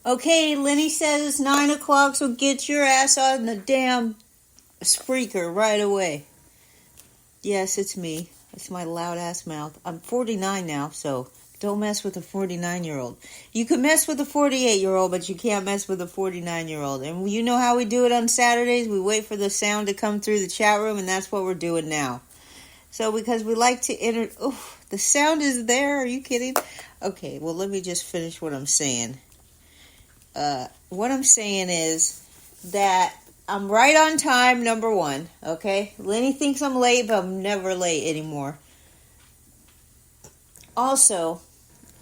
Okay, Lenny says it's 9 o'clock, so get your ass on the damn Spreaker right away. Yes, it's me. It's my loud-ass mouth. I'm 49 now, so don't mess with a 49-year-old. You can mess with a 48-year-old, but you can't mess with a 49-year-old. And you know how we do it on Saturdays? We wait for the sound to come through the chat room, and that's what we're doing now. So because we like to the sound is there. Are you kidding? Okay, well, let me just finish what I'm saying. What I'm saying is that I'm right on time, number one, okay? Lenny thinks I'm late, but I'm never late anymore. Also,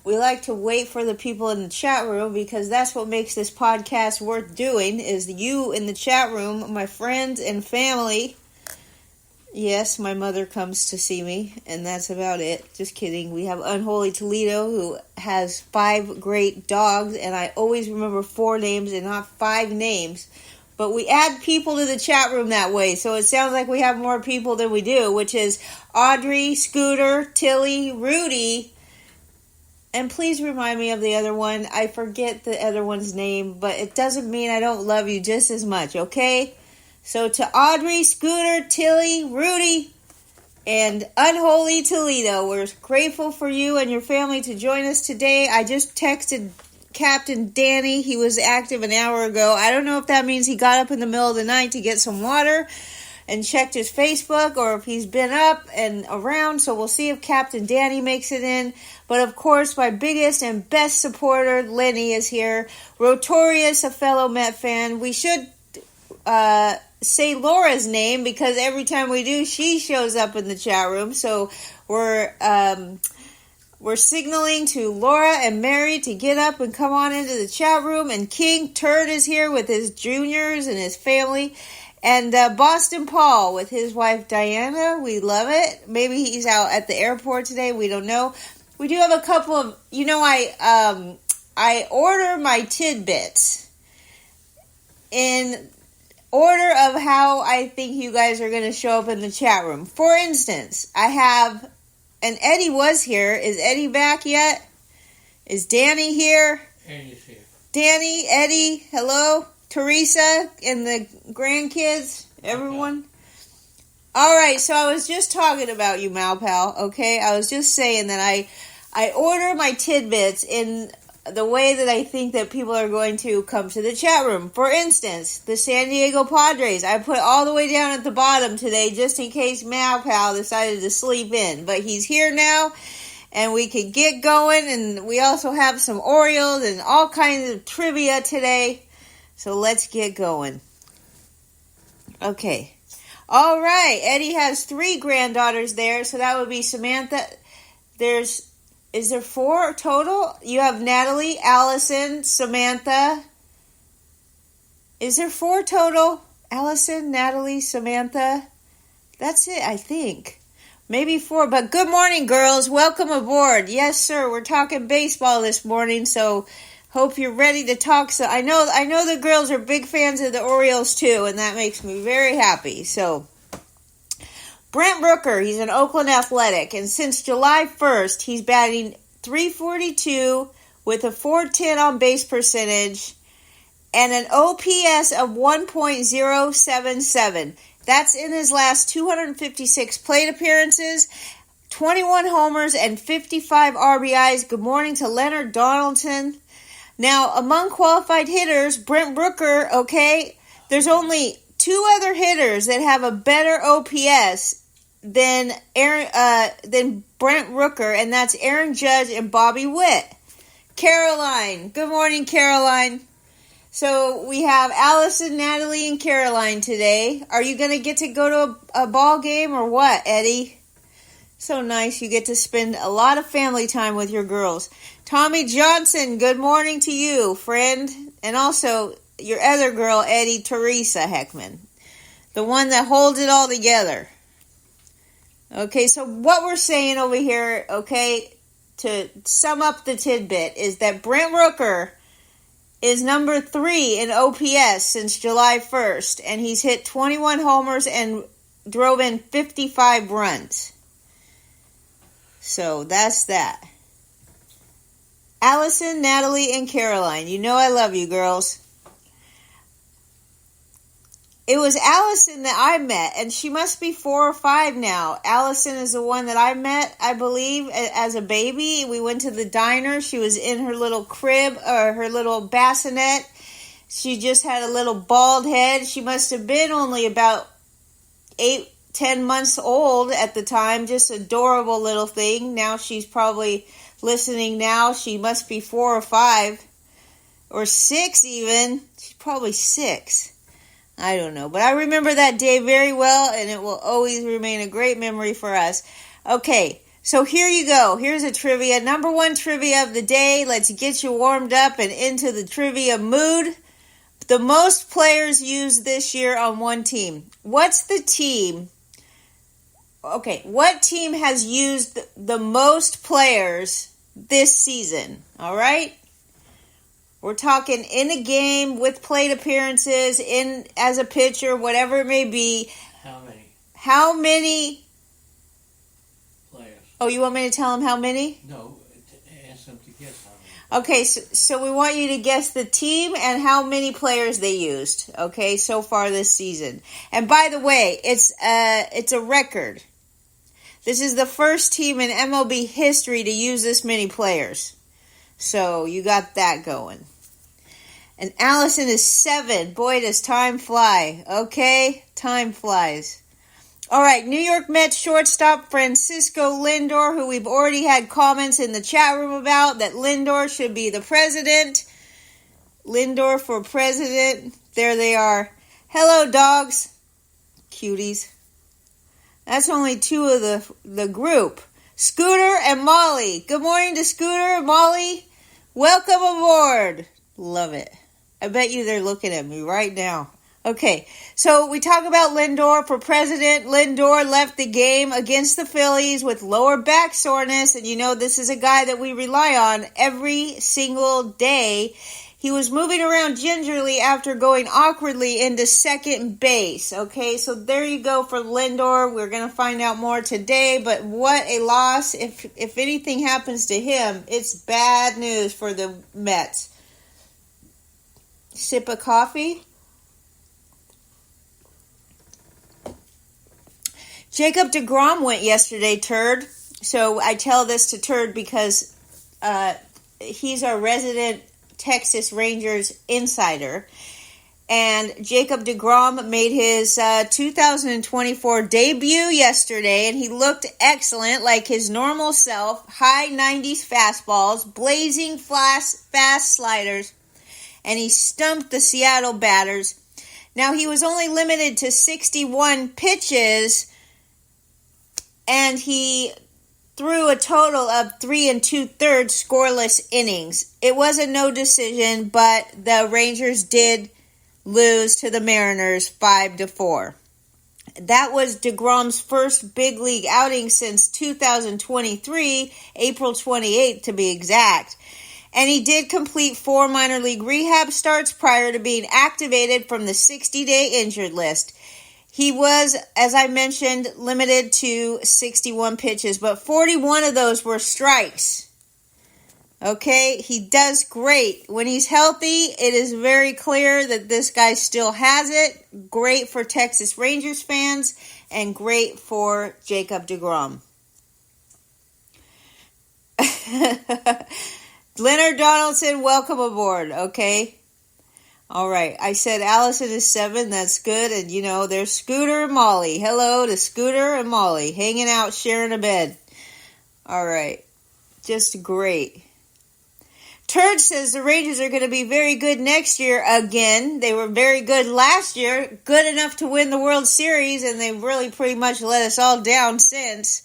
we like to wait for the people in the chat room because that's what makes this podcast worth doing, is you in the chat room, my friends and family. Yes, my mother comes to see me, and that's about it. Just kidding. We have Unholy Toledo, who has 5 great dogs, and I always remember 4 names and not 5 names. But we add people to the chat room that way, so it sounds like we have more people than we do, which is Audrey, Scooter, Tilly, Rudy, and please remind me of the other one. I forget the other one's name, but it doesn't mean I don't love you just as much, okay? So to Audrey, Scooter, Tilly, Rudy, and Unholy Toledo, we're grateful for you and your family to join us today. I just texted Captain Danny. He was active an hour ago. I don't know if that means he got up in the middle of the night to get some water and checked his Facebook, or if he's been up and around. So we'll see if Captain Danny makes it in. But of course, my biggest and best supporter, Lenny, is here. Rotorius, a fellow Met fan. We should say Laura's name, because every time we do, she shows up in the chat room. So we're signaling to Laura and Mary to get up and come on into the chat room. And King Turd is here with his juniors and his family. And Boston Paul with his wife Diana. We love it. Maybe he's out at the airport today. We don't know. We do have a couple of, I order my tidbits in order of how I think you guys are going to show up in the chat room. For instance, I have, and Eddie was here. Is Eddie back yet? Is Danny here? Eddie's here. Danny, Eddie, hello. Teresa and the grandkids, everyone. Okay. All right, so I was just talking about you, Malpal, okay? I was just saying that I order my tidbits in the way that I think that people are going to come to the chat room. For instance, the San Diego Padres. I put all the way down at the bottom today just in case Malpal decided to sleep in. But he's here now, and we can get going. And we also have some Orioles and all kinds of trivia today. So let's get going. Okay. All right. Eddie has 3 granddaughters there, so that would be Samantha. Is there 4 total? You have Natalie, Allison, Samantha. Is there 4 total? Allison, Natalie, Samantha. That's it, I think. Maybe 4, but good morning, girls. Welcome aboard. Yes, sir. We're talking baseball this morning, so hope you're ready to talk. So I know the girls are big fans of the Orioles too, and that makes me very happy. So Brent Rooker, he's an Oakland Athletic, and since July 1st, he's batting .342 with a .410 on base percentage and an OPS of 1.077. That's in his last 256 plate appearances, 21 homers, and 55 RBIs. Good morning to Leonard Donaldson. Now, among qualified hitters, Brent Rooker, okay, there's only 2 other hitters that have a better OPS than Brent Rooker, and that's Aaron Judge and Bobby Witt. Caroline. Good morning, Caroline. So we have Allison, Natalie, and Caroline today. Are you going to get to go to a ball game or what, Eddie? So nice. You get to spend a lot of family time with your girls. Tommy Johnson, good morning to you, friend. And also your other girl, Eddie, Teresa Heckman. The one that holds it all together. Okay, so what we're saying over here, okay, to sum up the tidbit, is that Brent Rooker is number 3 in OPS since July 1st, and he's hit 21 homers and drove in 55 runs. So that's that. Allison, Natalie, and Caroline. You know I love you, girls. It was Allison that I met, and she must be 4 or 5 now. Allison is the one that I met, I believe, as a baby. We went to the diner. She was in her little crib, or her little bassinet. She just had a little bald head. She must have been only about 8-10 months old at the time. Just adorable little thing. Now she's probably listening now. She must be 4 or 5. Or 6 even. She's probably 6. I don't know, but I remember that day very well, and it will always remain a great memory for us. Okay, so here you go. Here's a trivia. Number 1 trivia of the day. Let's get you warmed up and into the trivia mood. The most players used this year on one team. What's the team? Okay, what team has used the most players this season? All right? We're talking in a game with plate appearances, in as a pitcher, whatever it may be. How many? How many Players. Oh, you want me to tell them how many? No, ask them to guess how many. Okay, so we want you to guess the team and how many players they used, okay, so far this season. And by the way, it's a record. This is the first team in MLB history to use this many players. So you got that going. And Allison is 7. Boy, does time fly. Okay? Time flies. All right, New York Mets shortstop Francisco Lindor, who we've already had comments in the chat room about, that Lindor should be the president. Lindor for president. There they are. Hello, dogs. Cuties. That's only 2 of the group. Scooter and Molly. Good morning to Scooter and Molly. Welcome aboard. Love it. I bet you they're looking at me right now. Okay, so we talk about Lindor for president. Lindor left the game against the Phillies with lower back soreness, and you know this is a guy that we rely on every single day. He was moving around gingerly after going awkwardly into second base. Okay, so there you go for Lindor. We're going to find out more today, but what a loss. If anything happens to him, it's bad news for the Mets. Sip of coffee. Jacob deGrom went yesterday, Turd. So I tell this to Turd because he's our resident Texas Rangers insider. And Jacob deGrom made his 2024 debut yesterday, and he looked excellent, like his normal self. High 90s fastballs, blazing fast sliders, and he stumped the Seattle batters. Now, he was only limited to 61 pitches, and he threw a total of 3 2/3 scoreless innings. It was a no decision, but the Rangers did lose to the Mariners 5-4. That was deGrom's first big league outing since 2023, April 28th to be exact. And he did complete 4 minor league rehab starts prior to being activated from the 60-day injured list. He was, as I mentioned, limited to 61 pitches, but 41 of those were strikes. Okay, he does great. When he's healthy, it is very clear that this guy still has it. Great for Texas Rangers fans and great for Jacob deGrom. Leonard Donaldson, welcome aboard, okay? All right, I said Allison is 7, that's good, and you know, there's Scooter and Molly. Hello to Scooter and Molly, hanging out, sharing a bed. All right, just great. Turd says the Rangers are going to be very good next year again. They were very good last year, good enough to win the World Series, and they've really pretty much let us all down since.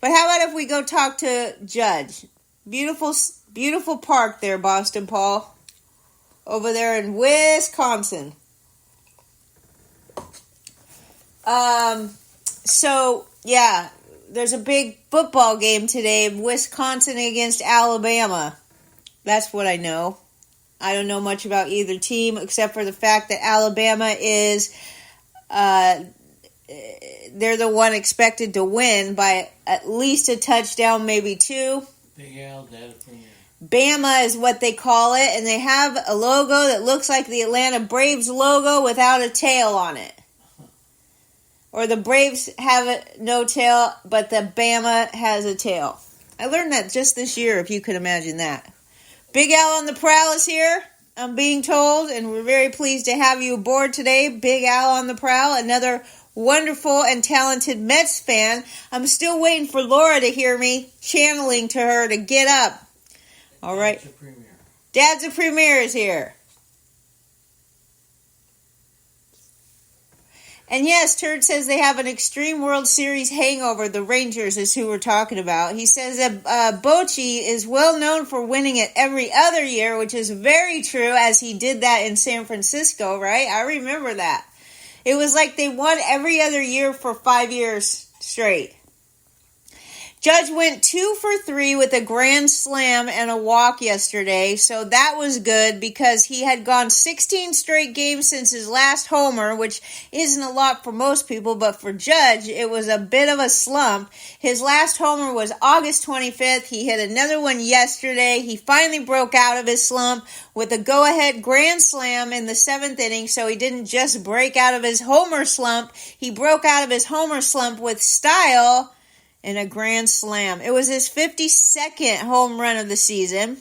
But how about if we go talk to Judge? Beautiful park there, Boston Paul. Over there in Wisconsin. So, yeah, there's a big football game today, Wisconsin against Alabama. That's what I know. I don't know much about either team except for the fact that Alabama is, they're the one expected to win by at least a touchdown, maybe 2. Big Al, Data Premier. Bama is what they call it, and they have a logo that looks like the Atlanta Braves logo without a tail on it. Or the Braves have no tail, but the Bama has a tail. I learned that just this year, if you could imagine that. Big Al on the Prowl is here, I'm being told, and we're very pleased to have you aboard today. Big Al on the Prowl, another wonderful and talented Mets fan. I'm still waiting for Laura to hear me, channeling to her to get up. All right. Dad's a Premier is here. And yes, Turd says they have an extreme World Series hangover. The Rangers is who we're talking about. He says that Bochy is well known for winning it every other year, which is very true, as he did that in San Francisco, right? I remember that. It was like they won every other year for 5 years straight. Judge went 2 for 3 with a grand slam and a walk yesterday, so that was good because he had gone 16 straight games since his last homer, which isn't a lot for most people, but for Judge, it was a bit of a slump. His last homer was August 25th. He hit another one yesterday. He finally broke out of his slump with a go-ahead grand slam in the 7th inning, so he didn't just break out of his homer slump. He broke out of his homer slump with style in a grand slam. It was his 52nd home run of the season.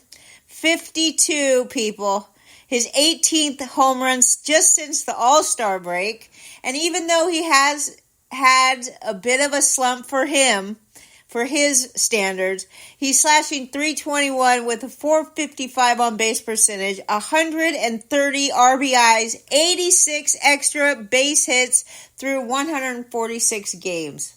52, people. His 18th home runs just since the All-Star break. And even though he has had a bit of a slump for him, for his standards, he's slashing .321 with a .455 on base percentage, 130 RBIs, 86 extra base hits through 146 games.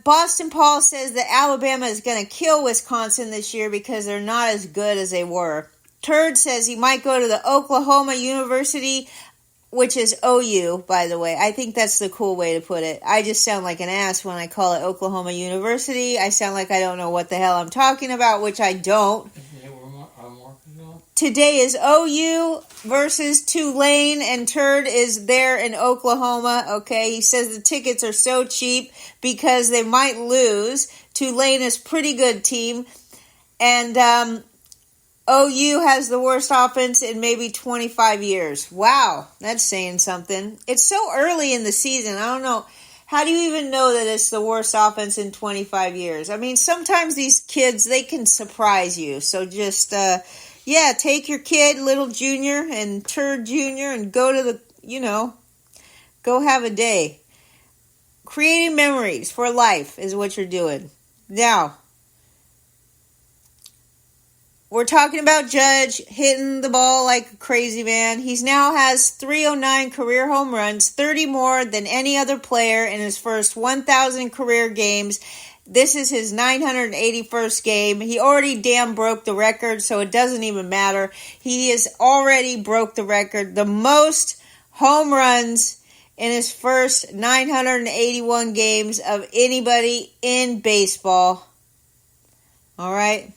Boston Paul says that Alabama is going to kill Wisconsin this year because they're not as good as they were. Turd says he might go to the Oklahoma University, which is OU, by the way. I think that's the cool way to put it. I just sound like an ass when I call it Oklahoma University. I sound like I don't know what the hell I'm talking about, which I don't. Today is OU versus Tulane, and Turd is there in Oklahoma, okay? He says the tickets are so cheap because they might lose. Tulane is a pretty good team, and OU has the worst offense in maybe 25 years. Wow, that's saying something. It's so early in the season. I don't know. How do you even know that it's the worst offense in 25 years? I mean, sometimes these kids, they can surprise you, so just... yeah, take your kid, Little Junior and Turd Junior, and go to go have a day. Creating memories for life is what you're doing. Now, we're talking about Judge hitting the ball like a crazy man. He now has 309 career home runs, 30 more than any other player in his first 1,000 career games. This is his 981st game. He already damn broke the record, so it doesn't even matter. He has already broke the record. The most home runs in his first 981 games of anybody in baseball. All right.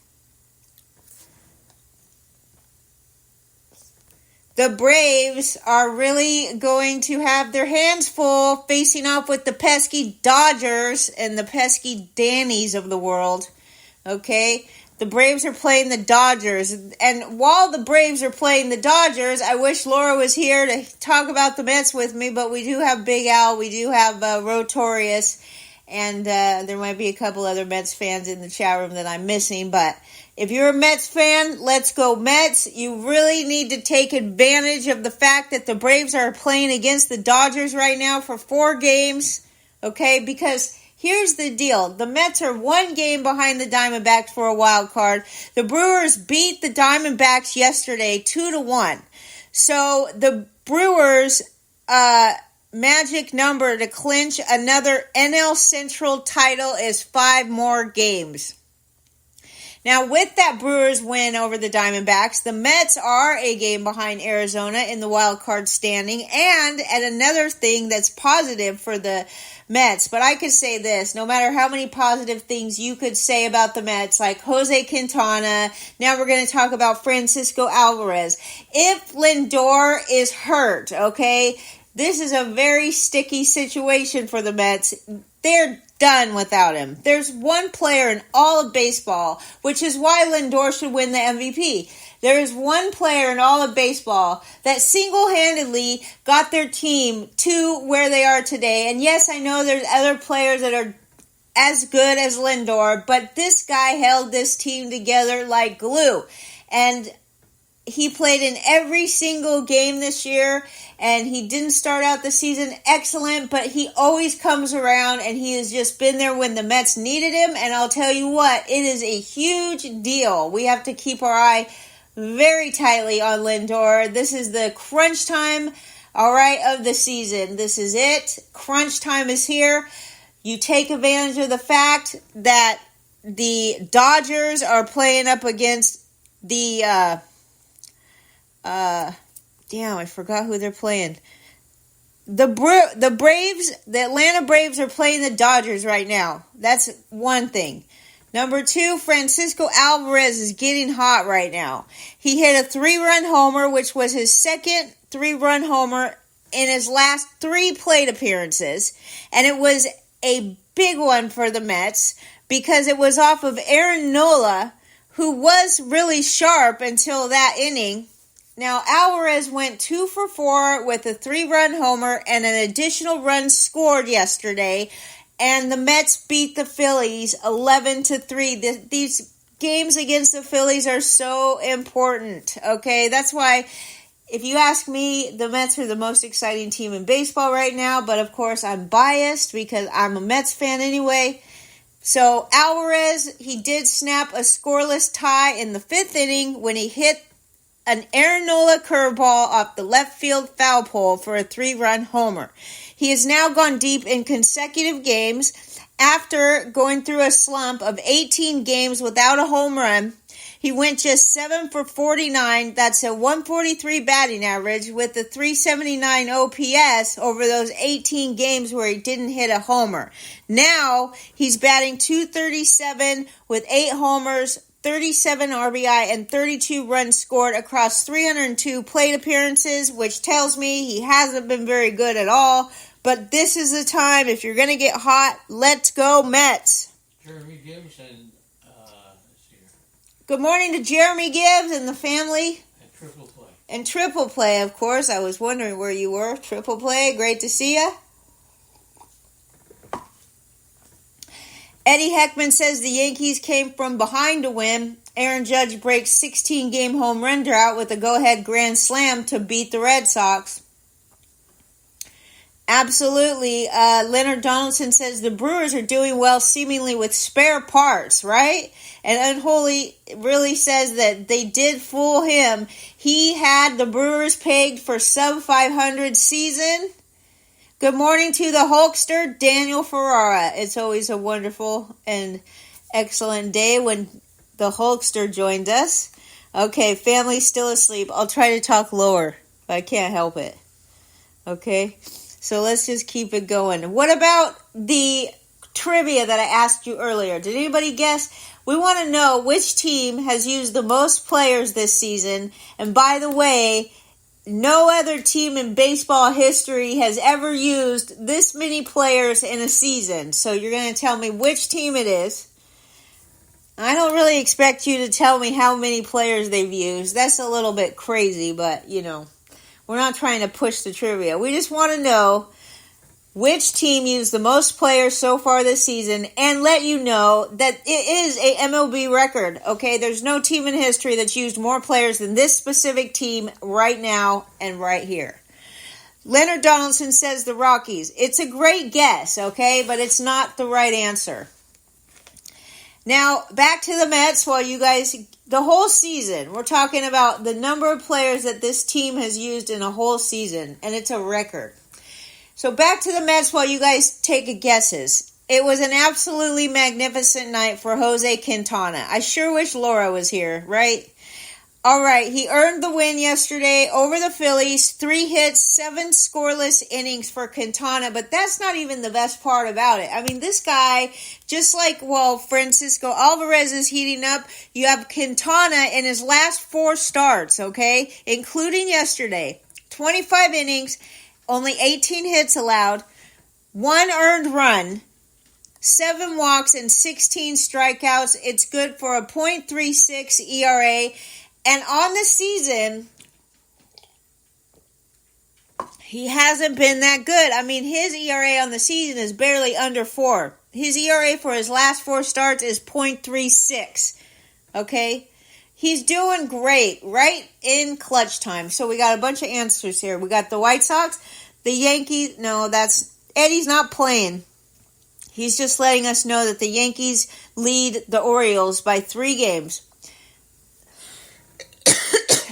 The Braves are really going to have their hands full facing off with the pesky Dodgers and the pesky Dannies of the world. Okay? The Braves are playing the Dodgers. And while the Braves are playing the Dodgers, I wish Laura was here to talk about the Mets with me, but we do have Big Al, we do have Rotorius, and there might be a couple other Mets fans in the chat room that I'm missing, but if you're a Mets fan, let's go Mets. You really need to take advantage of the fact that the Braves are playing against the Dodgers right now for 4 games, okay? Because here's the deal. The Mets are 1 game behind the Diamondbacks for a wild card. The Brewers beat the Diamondbacks yesterday 2-1. So the Brewers' magic number to clinch another NL Central title is 5 more games. Now, with that Brewers win over the Diamondbacks, the Mets are a game behind Arizona in the wild card standing. And another thing that's positive for the Mets, but I could say this, no matter how many positive things you could say about the Mets, like Jose Quintana, now we're going to talk about Francisco Alvarez. If Lindor is hurt, okay, this is a very sticky situation for the Mets. They're done without him. There's one player in all of baseball, which is why Lindor should win the MVP. There is one player in all of baseball that single-handedly got their team to where they are today. And yes, I know there's other players that are as good as Lindor, but this guy held this team together like glue. And he played in every single game this year, and he didn't start out the season excellent, but he always comes around, and he has just been there when the Mets needed him. And I'll tell you what, it is a huge deal. We have to keep our eye very tightly on Lindor. This is the crunch time, all right, of the season. This is it. Crunch time is here. You take advantage of the fact that the Dodgers are playing up against the, damn, I forgot who they're playing. The Braves, the Atlanta Braves are playing the Dodgers right now. That's one thing. Number two, Francisco Alvarez is getting hot right now. He hit a 3-run homer, which was his second 3-run homer in his last 3 plate appearances. And it was a big one for the Mets because it was off of Aaron Nola, who was really sharp until that inning. Now, Alvarez went 2 for 4 with a 3-run homer and an additional run scored yesterday. And the Mets beat the Phillies 11-3. These games against the Phillies are so important, okay? That's why, if you ask me, the Mets are the most exciting team in baseball right now. But, of course, I'm biased because I'm a Mets fan anyway. So, Alvarez, he did snap a scoreless tie in the 5th inning when he hit an Aaron Nola curveball off the left field foul pole for a 3-run homer. He has now gone deep in consecutive games after going through a slump of 18 games without a home run. He went just 7 for 49. That's a 143 batting average with a 379 OPS over those 18 games where he didn't hit a homer. Now he's batting .237 with 8 homers, 37 RBI, and 32 runs scored across 302 plate appearances, which tells me he hasn't been very good at all. But this is the time. If you're going to get hot, let's go Mets. Jeremy Gibbs and let's see here. Good morning to Jeremy Gibbs and the family. And Triple Play. And Triple Play, of course. I was wondering where you were. Triple Play, great to see you. Eddie Heckman says the Yankees came from behind to win. Aaron Judge breaks 16-game home run drought with a go-ahead grand slam to beat the Red Sox. Absolutely. Leonard Donaldson says the Brewers are doing well seemingly with spare parts, right? And Unholy really says that they did fool him. He had the Brewers pegged for sub-500 season. Good morning to the Hulkster, Daniel Ferrara. It's always a wonderful and excellent day when the Hulkster joined us. Okay, family's still asleep. I'll try to talk lower, but I can't help it. Okay, so let's just keep it going. What about the trivia that I asked you earlier? Did anybody guess? We want to know which team has used the most players this season. And by the way, no other team in baseball history has ever used this many players in a season. So you're going to tell me which team it is. I don't really expect you to tell me how many players they've used. That's a little bit crazy, but, you know, we're not trying to push the trivia. We just want to know which team used the most players so far this season and let you know that it is a MLB record, okay? There's no team in history that's used more players than this specific team right now and right here. Leonard Donaldson says the Rockies. It's a great guess, okay? But it's not the right answer. Now, back to the Mets while you guys, the whole season, we're talking about the number of players that this team has used in a whole season, and it's a record. So back to the Mets while you guys take guesses. It was an absolutely magnificent night for Jose Quintana. I sure wish Laura was here, right? All right, he earned the win yesterday over the Phillies. 3 hits, 7 scoreless innings for Quintana, but that's not even the best part about it. I mean, this guy, just like, Francisco Alvarez is heating up, you have Quintana in his last 4 starts, okay, including yesterday. 25 innings, only 18 hits allowed, 1 earned run, 7 walks, and 16 strikeouts. It's good for a .36 ERA. And on the season, he hasn't been that good. I mean, his ERA on the season is barely under 4. His ERA for his last 4 starts is .36. Okay? He's doing great right in clutch time. So we got a bunch of answers here. We got the White Sox, the Yankees. No, Eddie's not playing. He's just letting us know that the Yankees lead the Orioles by 3 games.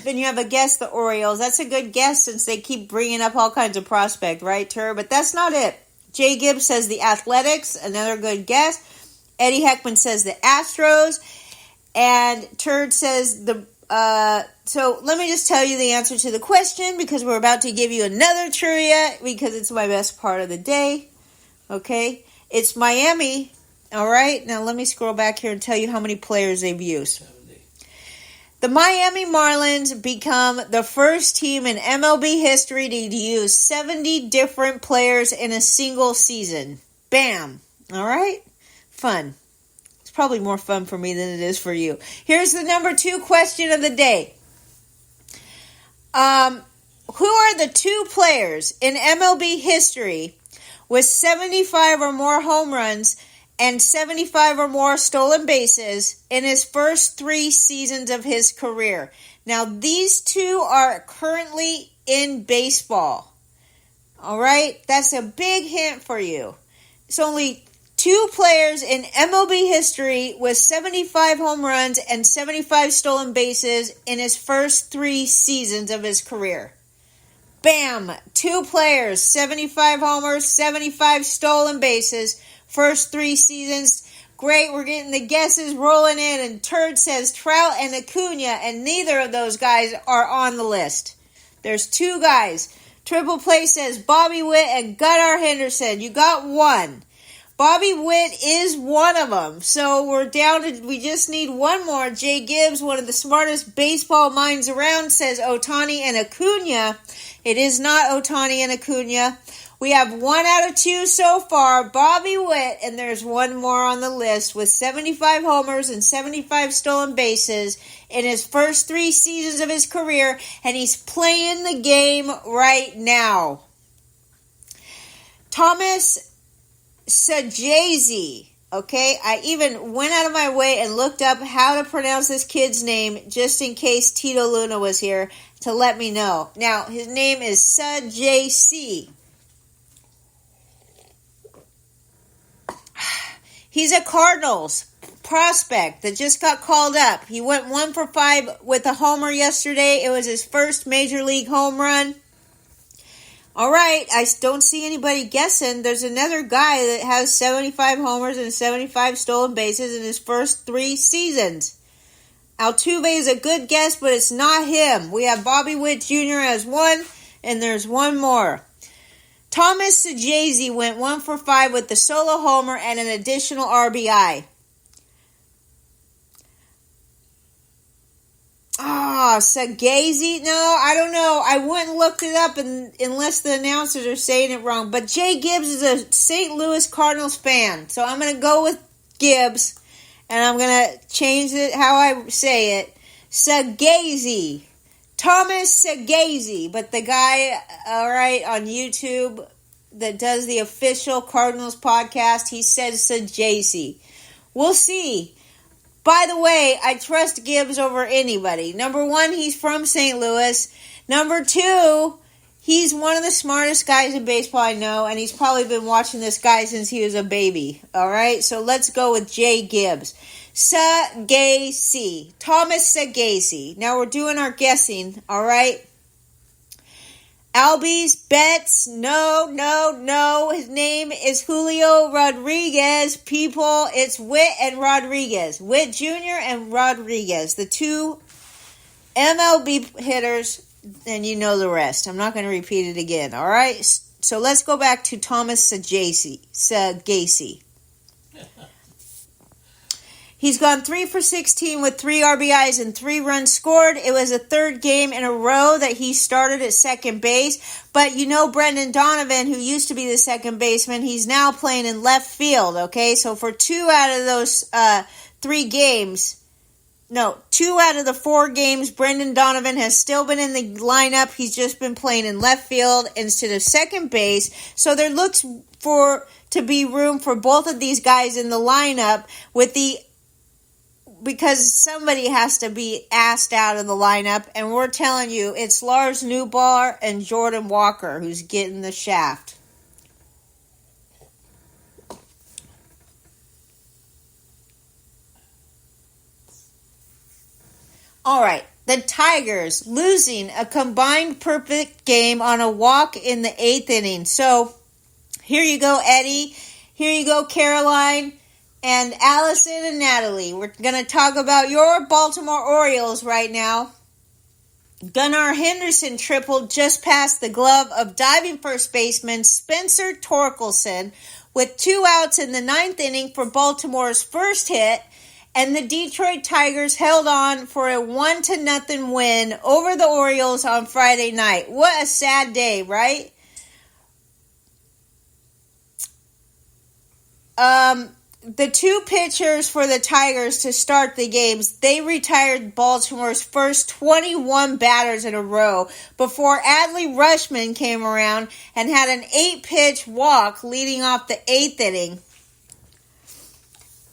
Then you have a guess, the Orioles. That's a good guess since they keep bringing up all kinds of prospect, right, Tur? But that's not it. Jay Gibbs says the Athletics, another good guess. Eddie Heckman says the Astros. And Turd says so let me just tell you the answer to the question because we're about to give you another trivia because it's my best part of the day. Okay? It's Miami. All right? Now let me scroll back here and tell you how many players they've used. 70. The Miami Marlins become the first team in MLB history to use 70 different players in a single season. Bam. All right? Fun. Probably more fun for me than it is for you. Here's the number 2 question of the day. Who are the 2 players in MLB history with 75 or more home runs and 75 or more stolen bases in his first 3 seasons of his career? Now, these 2 are currently in baseball. All right? That's a big hint for you. It's only 2 players in MLB history with 75 home runs and 75 stolen bases in his first 3 seasons of his career. Bam! 2 players, 75 homers, 75 stolen bases, first 3 seasons. Great, we're getting the guesses rolling in, and Turd says Trout and Acuna, and neither of those guys are on the list. There's 2 guys. Triple Play says Bobby Witt and Gunnar Henderson. You got 1. Bobby Witt is one of them. So we're down to, we just need 1 more. Jay Gibbs, one of the smartest baseball minds around, says Ohtani and Acuna. It is not Ohtani and Acuna. We have 1 out of 2 so far, Bobby Witt, and there's 1 more on the list with 75 homers and 75 stolen bases in his first 3 seasons of his career, and he's playing the game right now. Thomas Sajazi, okay? I even went out of my way and looked up how to pronounce this kid's name just in case Tito Luna was here to let me know. Now, his name is Sajazi. He's a Cardinals prospect that just got called up. He went 1 for 5 with a homer yesterday. It was his first major league home run. All right, I don't see anybody guessing. There's another guy that has 75 homers and 75 stolen bases in his first 3 seasons. Altuve is a good guess, but it's not him. We have Bobby Witt Jr. as 1, and there's 1 more. Thomas Sajazi went 1 for 5 with the solo homer and an additional RBI. Sagazi? No, I don't know. I wouldn't look it up unless the announcers are saying it wrong. But Jay Gibbs is a St. Louis Cardinals fan. So I'm going to go with Gibbs. And I'm going to change it how I say it. Sagazi. Thomas Sagazi. But the guy, all right, on YouTube that does the official Cardinals podcast, he says Sagazi. We'll see. By the way, I trust Gibbs over anybody. Number 1, he's from St. Louis. Number 2, he's one of the smartest guys in baseball I know, and he's probably been watching this guy since he was a baby. All right, so let's go with Jay Gibbs. Sagazi. Thomas Sagazi. Now we're doing our guessing, all right? Albies, Betts, no. His name is Julio Rodriguez. People, it's Witt and Rodriguez. Witt Jr. and Rodriguez. The 2 MLB hitters, and you know the rest. I'm not going to repeat it again, all right? So let's go back to Thomas Sagazi. He's gone 3 for 16 with 3 RBIs and 3 runs scored. It was a third game in a row that he started at second base. But you know Brendan Donovan, who used to be the second baseman, he's now playing in left field, okay? So for 2 out of those 3 games, no, 2 out of the 4 games, Brendan Donovan has still been in the lineup. He's just been playing in left field instead of second base. So there looks to be room for both of these guys in the lineup because somebody has to be asked out of the lineup, and we're telling you it's Lars Newbar and Jordan Walker who's getting the shaft. All right, the Tigers losing a combined perfect game on a walk in the 8th inning. So here you go, Eddie. Here you go, Caroline. And Allison and Natalie, we're going to talk about your Baltimore Orioles right now. Gunnar Henderson tripled just past the glove of diving first baseman Spencer Torkelson with 2 outs in the 9th inning for Baltimore's first hit, and the Detroit Tigers held on for a 1-0 win over the Orioles on Friday night. What a sad day, right? The 2 pitchers for the Tigers to start the games, they retired Baltimore's first 21 batters in a row before Adley Rutschman came around and had an 8-pitch walk leading off the 8th inning.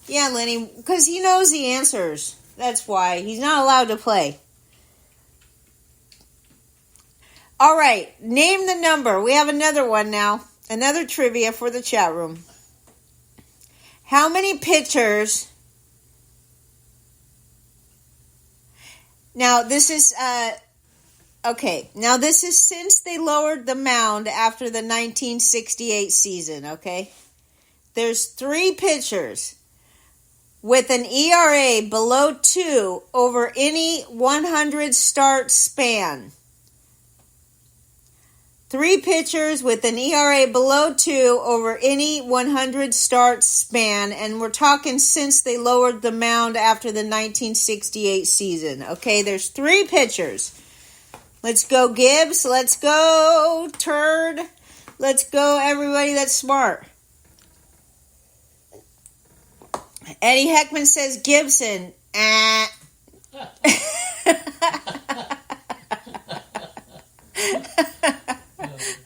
Yeah, Lenny, because he knows the answers. That's why. He's not allowed to play. All right, name the number. We have another one now. Another trivia for the chat room. How many pitchers? Now this is okay. Now this is since they lowered the mound after the 1968 season. Okay, there's 3 pitchers with an ERA below 2 over any 100 start span. 3 pitchers with an ERA below 2 over any 100 start span. And we're talking since they lowered the mound after the 1968 season. Okay, there's 3 pitchers. Let's go, Gibbs. Let's go, Turd. Let's go, everybody that's smart. Eddie Heckman says Gibson.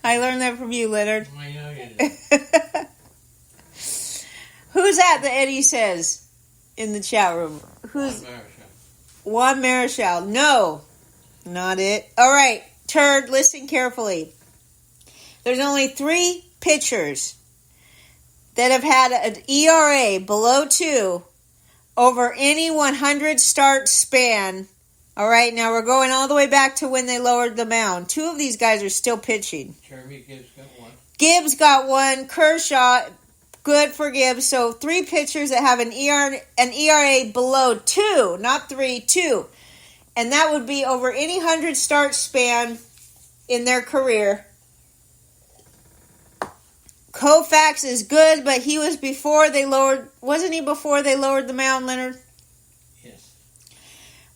I learned that from you, Leonard. I know you did. Who's that Eddie says in the chat room? Who's Juan Marichal? No, not it. All right, Turd, listen carefully. There's only 3 pitchers that have had an ERA below 2 over any 100 start span. All right, now we're going all the way back to when they lowered the mound. 2 of these guys are still pitching. Jeremy Gibbs got 1. Gibbs got 1. Kershaw, good for Gibbs. So 3 pitchers that have an ERA below 2, not 3, 2. And that would be over any 100 start span in their career. Koufax is good, but he was before they lowered... Wasn't he before they lowered the mound, Leonard? Yes.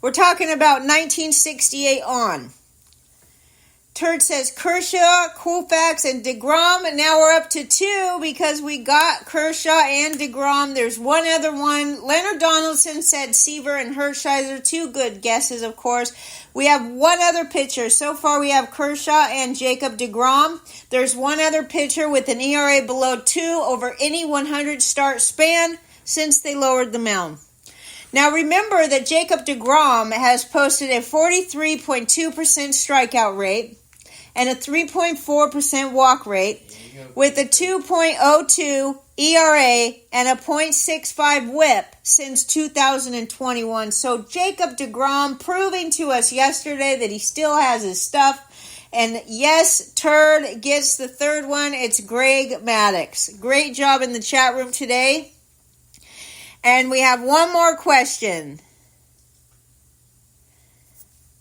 We're talking about 1968 on. Turd says Kershaw, Koufax, and DeGrom. And now we're up to 2 because we got Kershaw and DeGrom. There's one other one. Leonard Donaldson said Seaver and Hershiser. 2 good guesses, of course. We have one other pitcher. So far we have Kershaw and Jacob DeGrom. There's one other pitcher with an ERA below 2 over any 100 start span since they lowered the mound. Now remember that Jacob DeGrom has posted a 43.2% strikeout rate and a 3.4% walk rate with a 2.02 ERA and a .65 whip since 2021. So Jacob DeGrom proving to us yesterday that he still has his stuff. And yes, Turd gets the 3rd one. It's Greg Maddox. Great job in the chat room today. And we have one more question.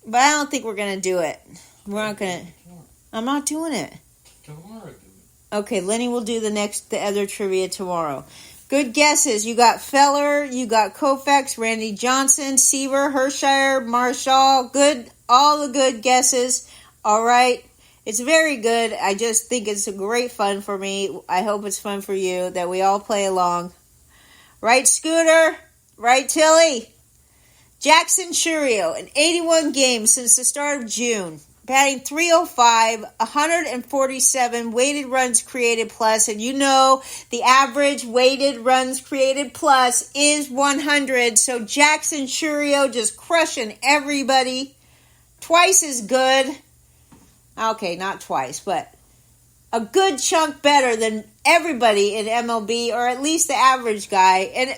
But I don't think we're going to do it. We're not going to. I'm not doing it. Tomorrow do it. Okay, Lenny will do the other trivia tomorrow. Good guesses. You got Feller, you got Koufax, Randy Johnson, Seaver, Hershiser, Marshall. Good, all the good guesses. All right. It's very good. I just think it's a great fun for me. I hope it's fun for you that we all play along. Right, Scooter? Right, Tilly? Jackson Churio, in 81 games since the start of June, batting .305, 147 weighted runs created plus, and you know the average weighted runs created plus is 100, so Jackson Churio just crushing everybody. Twice as good. Okay, not twice, but a good chunk better than everybody in MLB, or at least the average guy. And,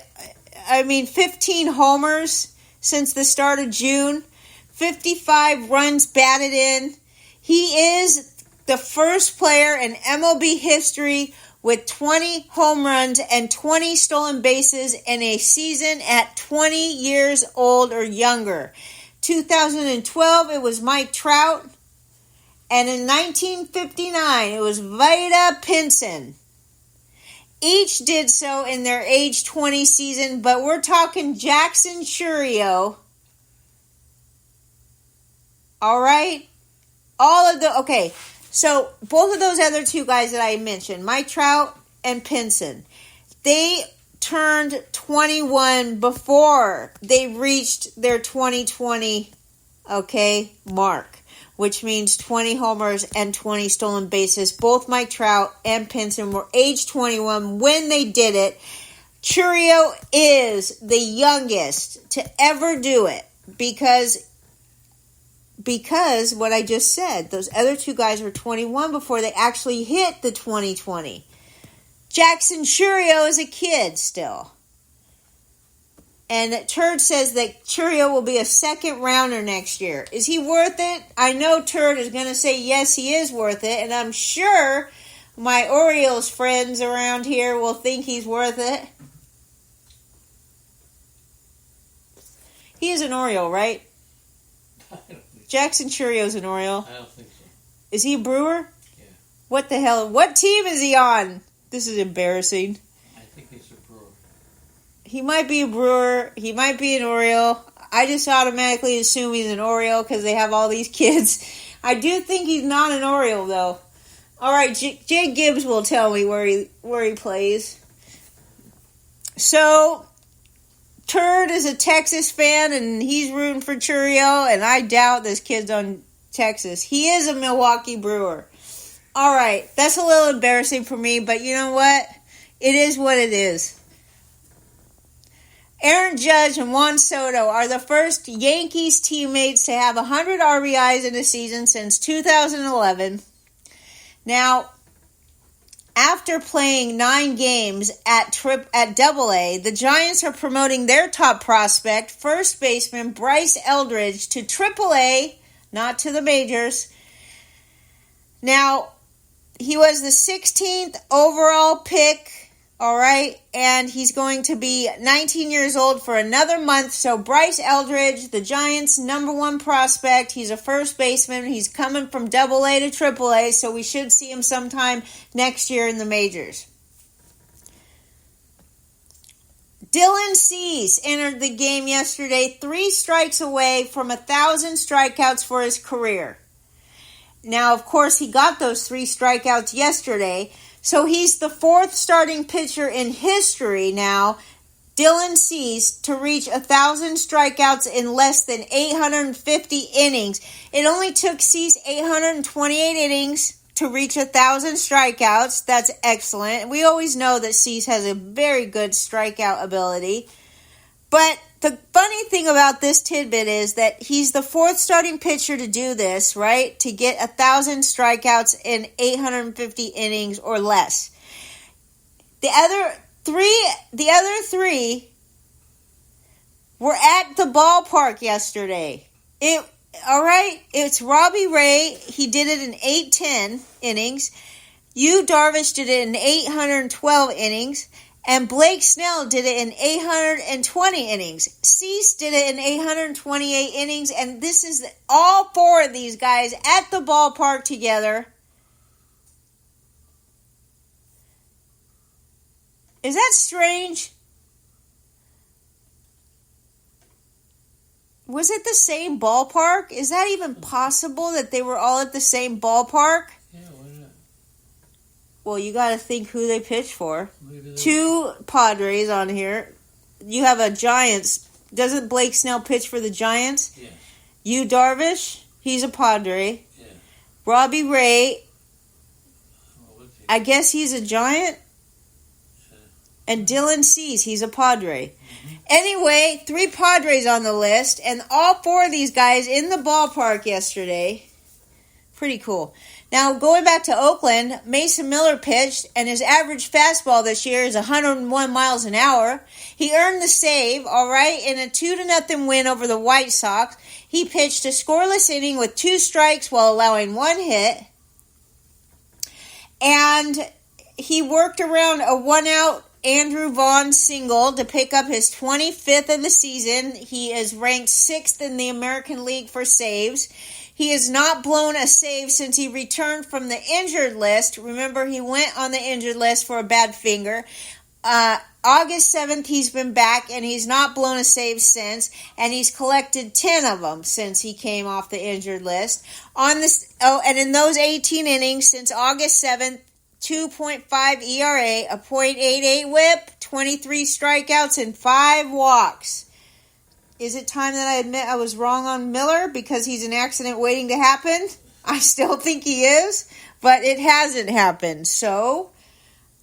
I mean, 15 homers since the start of June, 55 runs batted in. He is the first player in MLB history with 20 home runs and 20 stolen bases in a season at 20 years old or younger. 2012, it was Mike Trout. And in 1959, it was Vida Pinson. Each did so in their age 20 season, but we're talking Jackson Churio. All right? Okay, so both of those other two guys that I mentioned, Mike Trout and Pinson, they turned 21 before they reached their 2020, mark, which means 20 homers and 20 stolen bases. Both Mike Trout and Pinson were age 21 when they did it. Churio is the youngest to ever do it because what I just said, those other two guys were 21 before they actually hit the 2020. Jackson Churio is a kid still. And Turd says that Churio will be a second rounder next year. Is he worth it? I know Turd is going to say yes, he is worth it. And I'm sure my Orioles friends around here will think he's worth it. He is an Oriole, right? Jackson Churio is an Oriole. I don't think so. Is he a Brewer? Yeah. What the hell? What team is he on? This is embarrassing. I think he's a Brewer. He might be a Brewer. He might be an Oriole. I just automatically assume he's an Oriole because they have all these kids. I do think he's not an Oriole, though. All right, Jay Gibbs will tell me where he plays. So, Turd is a Texas fan, and he's rooting for Churio, and I doubt this kid's on Texas. He is a Milwaukee Brewer. All right, that's a little embarrassing for me, but you know what? It is what it is. Aaron Judge and Juan Soto are the first Yankees teammates to have 100 RBIs in a season since 2011. Now, after playing 9 games at AA, the Giants are promoting their top prospect, first baseman Bryce Eldridge, to AAA, not to the majors. Now, he was the 16th overall pick. All right, and he's going to be 19 years old for another month. So Bryce Eldridge, the Giants' number 1 prospect, he's a first baseman. He's coming from AA to AAA, so we should see him sometime next year in the majors. Dylan Cease entered the game yesterday 3 strikes away from 1,000 strikeouts for his career. Now, of course, he got those 3 strikeouts yesterday. So he's the 4th starting pitcher in history now, Dylan Cease, to reach 1,000 strikeouts in less than 850 innings. It only took Cease 828 innings to reach 1,000 strikeouts. That's excellent. We always know that Cease has a very good strikeout ability. But the funny thing about this tidbit is that he's the 4th starting pitcher to do this, right? To get 1,000 strikeouts in 850 innings or less. The other three were at the ballpark yesterday. It's Robbie Ray. He did it in 810 innings. Yu Darvish did it in 812 innings. And Blake Snell did it in 820 innings. Cease did it in 828 innings. And this is all 4 of these guys at the ballpark together. Is that strange? Was it the same ballpark? Is that even possible that they were all at the same ballpark? Yeah, why not? Well, you got to think who they pitched for. Maybe they- 2 Padres on here. You have a Giants. Doesn't Blake Snell pitch for the Giants? Yeah. Yu Darvish, he's a Padre. Yeah. Robbie Ray, What's he? I guess he's a Giant. And Dylan Cease, he's a Padre. Mm-hmm. Anyway, 3 Padres on the list, and all 4 of these guys in the ballpark yesterday. Pretty cool. Now, going back to Oakland, Mason Miller pitched, and his average fastball this year is 101 miles an hour. He earned the save, all right, in a 2-0 win over the White Sox. He pitched a scoreless inning with 2 strikes while allowing 1 hit. And he worked around a 1-out Andrew Vaughn single to pick up his 25th of the season. He is ranked 6th in the American League for saves. He has not blown a save since he returned from the injured list. Remember, he went on the injured list for a bad finger. August 7th, he's been back, and he's not blown a save since, and he's collected 10 of them since he came off the injured list. And in those 18 innings since August 7th, 2.5 ERA, a .88 whip, 23 strikeouts, and 5 walks. Is it time that I admit I was wrong on Miller because he's an accident waiting to happen? I still think he is, but it hasn't happened. So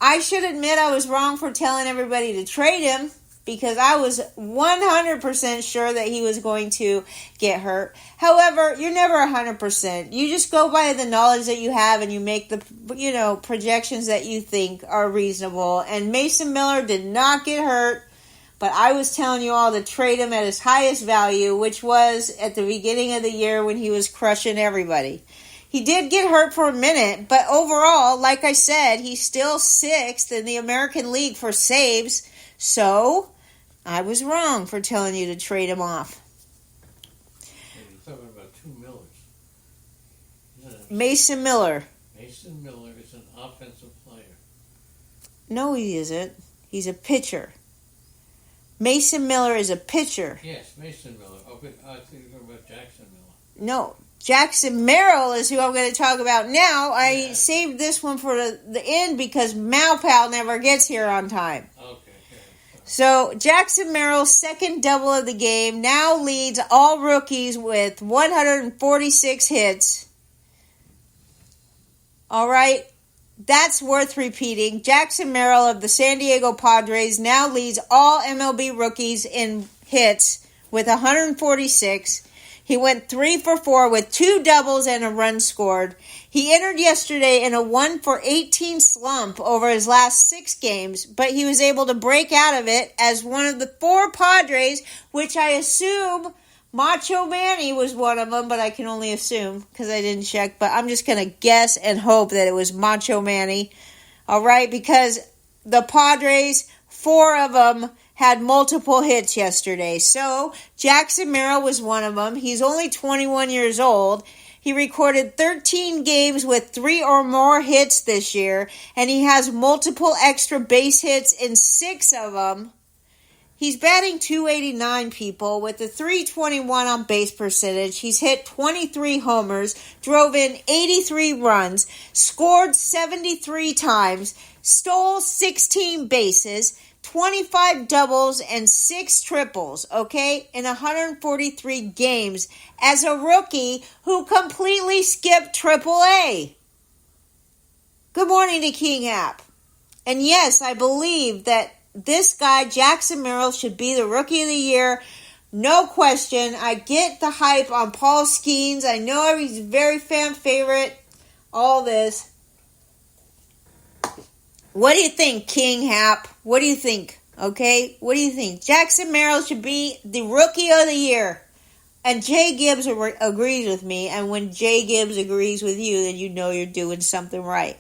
I should admit I was wrong for telling everybody to trade him because I was 100% sure that he was going to get hurt. However, you're never 100%. You just go by the knowledge that you have and you make the, projections that you think are reasonable. And Mason Miller did not get hurt, but I was telling you all to trade him at his highest value, which was at the beginning of the year when he was crushing everybody. He did get hurt for a minute, but overall, like I said, he's still 6th in the American League for saves. So I was wrong for telling you to trade him off. You're talking about 2 Millers. Mason Miller. Mason Miller is an offensive player. No, he isn't. He's a pitcher. Mason Miller is a pitcher. Yes, Mason Miller. Oh, but I think you're talking about Jackson Miller. No, Jackson Merrill is who I'm going to talk about now. I saved this one for the end because Malpal never gets here on time. Okay. So, Jackson Merrill's second double of the game now leads all rookies with 146 hits. All right, that's worth repeating. Jackson Merrill of the San Diego Padres now leads all MLB rookies in hits with 146. He went 3 for 4 with 2 doubles and a run scored. He entered yesterday in a 1-for-18 slump over his last 6 games, but he was able to break out of it as one of the 4 Padres, which I assume Macho Manny was one of them, but I can only assume because I didn't check. But I'm just going to guess and hope that it was Macho Manny. All right, because the Padres, 4 of them had multiple hits yesterday. So Jackson Merrill was one of them. He's only 21 years old. He recorded 13 games with 3 or more hits this year, and he has multiple extra base hits in 6 of them. He's batting .289, people, with a .321 on base percentage. He's hit 23 homers, drove in 83 runs, scored 73 times, stole 16 bases, 25 doubles, and 6 triples, okay, in 143 games as a rookie who completely skipped AAA. Good morning to King App. And yes, I believe that this guy, Jackson Merrill, should be the Rookie of the Year. No question. I get the hype on Paul Skeens. I know he's a very fan favorite. All this. What do you think, King Hap? What do you think? Okay? What do you think? Jackson Merrill should be the Rookie of the Year. And Jay Gibbs agrees with me. And when Jay Gibbs agrees with you, then you know you're doing something right.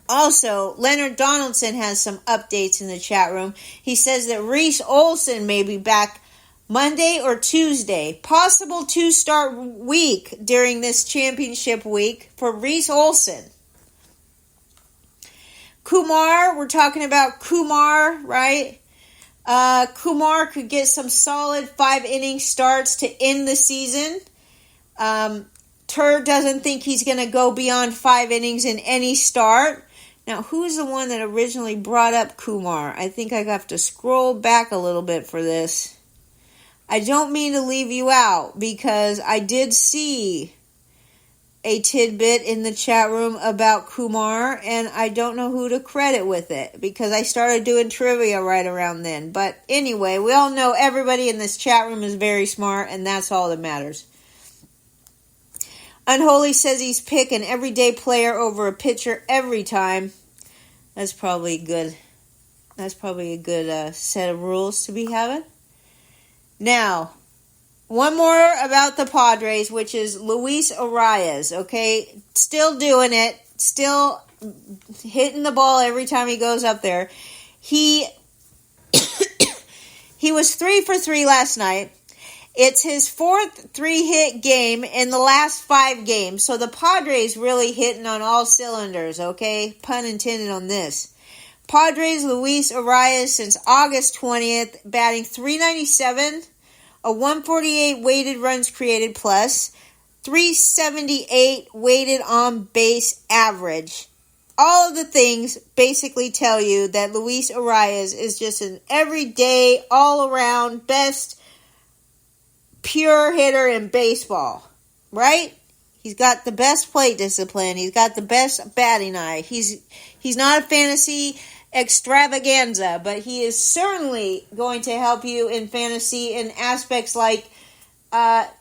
Also, Leonard Donaldson has some updates in the chat room. He says that Reese Olson may be back Monday or Tuesday. Possible 2-start week during this championship week for Reese Olson. Kumar, we're talking about Kumar, right? Kumar could get some solid 5-inning starts to end the season. Tur doesn't think he's going to go beyond 5 innings in any start. Now, who's the one that originally brought up Kumar? I think I have to scroll back a little bit for this. I don't mean to leave you out because I did see a tidbit in the chat room about Kumar, and I don't know who to credit with it because I started doing trivia right around then. But anyway, we all know everybody in this chat room is very smart, and that's all that matters. Unholy says he's pick an everyday player over a pitcher every time. That's probably good. That's probably a good set of rules to be having. Now, one more about the Padres, which is Luis Arias, okay? Still doing it. Still hitting the ball every time he goes up there. He was 3 for 3 last night. It's his 4th 3-hit game in the last 5 games. So the Padres really hitting on all cylinders, okay? Pun intended on this. Padres Luis Arias since August 20th, batting .397, a 148 weighted runs created plus, 378 weighted on base average. All of the things basically tell you that Luis Arias is just an everyday, all-around, best pure hitter in baseball, right? He's got the best plate discipline. He's got the best batting eye. He's not a fantasy extravaganza, but he is certainly going to help you in fantasy in aspects like batting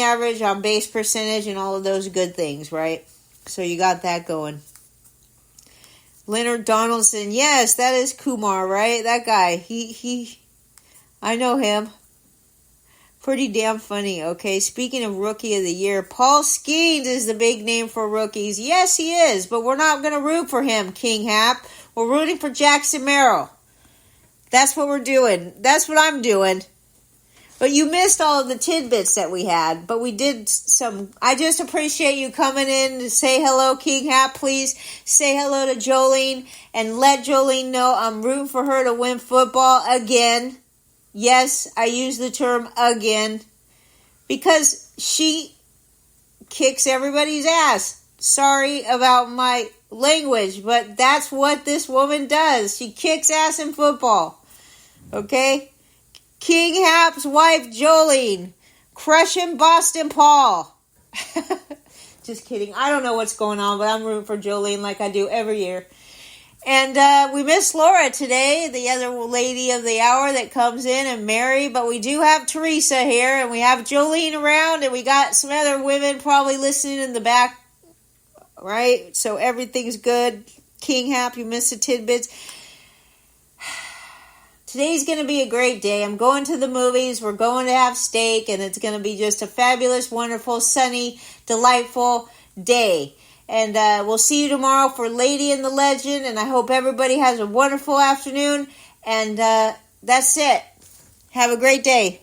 average, on base percentage, and all of those good things, right? So you got that going. Leonard Donaldson, yes, that is Kumar, right? That guy, I know him. Pretty damn funny, okay? Speaking of Rookie of the Year, Paul Skeens is the big name for rookies. Yes, he is, but we're not going to root for him, King Hap. We're rooting for Jackson Merrill. That's what we're doing. That's what I'm doing. But you missed all of the tidbits that we had, but we did some. I just appreciate you coming in to say hello, King Hap. Please say hello to Jolene and let Jolene know I'm rooting for her to win football again. Yes, I use the term again because she kicks everybody's ass. Sorry about my language, but that's what this woman does. She kicks ass in football. Okay? King Hap's wife, Jolene, crushing Boston Paul. Just kidding. I don't know what's going on, but I'm rooting for Jolene like I do every year. And we miss Laura today, the other lady of the hour that comes in, and Mary. But we do have Teresa here, and we have Jolene around, and we got some other women probably listening in the back, right? So everything's good. King Hap, you missed the tidbits. Today's going to be a great day. I'm going to the movies. We're going to have steak, and it's going to be just a fabulous, wonderful, sunny, delightful day. And we'll see you tomorrow for Lady and the Legend. And I hope everybody has a wonderful afternoon. And that's it. Have a great day.